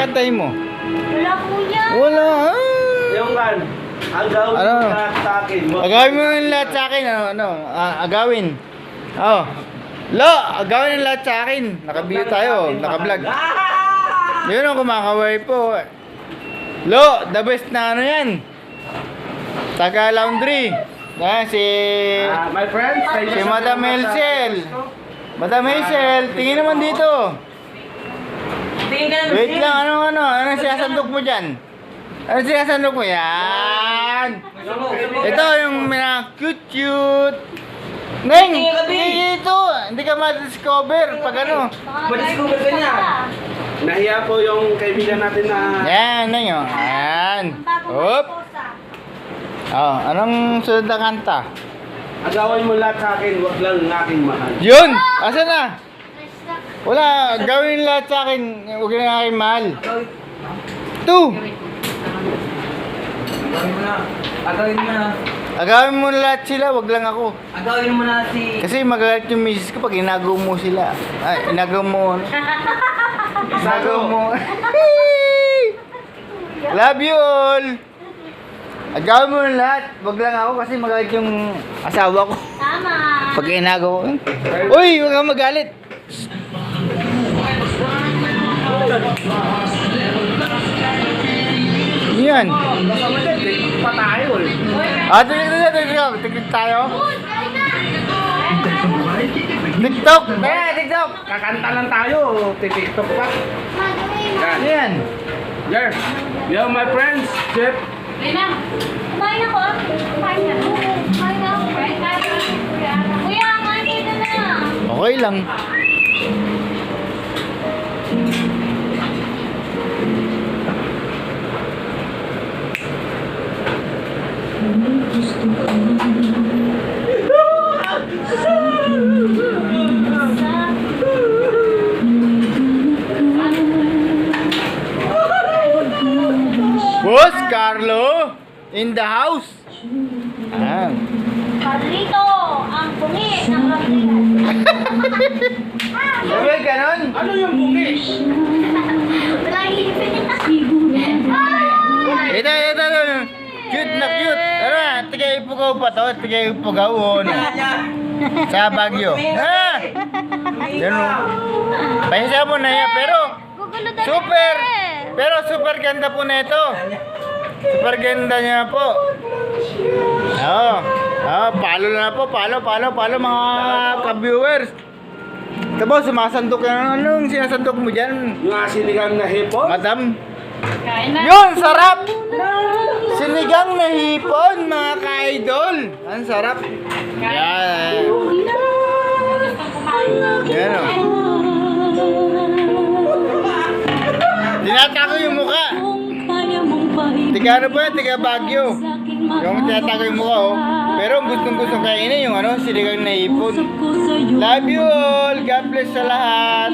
kakantahin mo? Wala kuya. Wala. Yung kan, agawin Ano? mo lahat sa akin. Agawin mo yung lahat sa akin. Agawin. Oh. Lo, agawin yung lahat sa akin. Naka-video tayo. Naka-vlog. Yun ang kumakaway po. Lo, the best na ano yan. Taga Laundry. Yan, si My friends, Si Madam Hazel. Madam Hazel, tingin naman dito. Tingin ka na Wait lang, ano sinasandok mo dyan? Ano sinasandok mo? Yan! Ito yung mga cute. Neng, tingin dito. Hindi ka ma-discover pag ano. Ma-discover ka niya. Nahiya po yung kaibigan natin na... Yan, Neng, oh. Yan. Oop. Oh, anong sunod na kanta? Agawin mo lahat sa akin, wag lang ng aking mahal. Yun! Asa na? Wala, gawin lahat sa akin. Huwag na aking mahal. Two! Agawin mo na. Agawin mo lahat sila, wag lang ako. Agawin mo na si... Kasi magalit yung misis ko pag inagaw mo sila. Ay, inagaw mo. Inagaw mo. Love you all! Agawin mo lahat, wag lang ako kasi magalit yung asawa ko. Tama. Pag inagaw ko. Uy, huwag kang magalit. Yan. Kasama dyan, pa tayo eh. Tignan tayo. TikTok. TikTok. Kakanta lang tayo, titiktok pa. Yan. Yan. Yes. Yo, my friends, Jeff. Kumain ako. Kumain na. Kumain na. Kuya, kumain ka na. Okay lang. Boss Carlo in the house. Ah. Carlito, ang bungi ng Ramdigan. Sabi ganon. Ano yung bungi? Walang ipin. Ito. Cute na cute. Tara, tigay ipugaw pa to. Tigay ipugaw. Sa Baguio. Ah! Ganun. Pahinsa mo na yan. Gugulo na Super! Pero super ganda po na ito. Super ganda niya po. Oo. Follow na po. Follow mga ka-viewers. Ito po, sumasandok yan. Anong sinasandok mo dyan? Yung sinigang na hipon? Madam? Kain na. Yun, sarap! Sinigang na hipon, mga ka-idol. Ang sarap. Yan. Yan o. Tinatago yung mukha. Tiga ano po yan? Tiga Baguio. Yung tinatago yung mukha oh. Pero ang gustong kainin yung sinigang na hipon. Love you all. God bless sa lahat.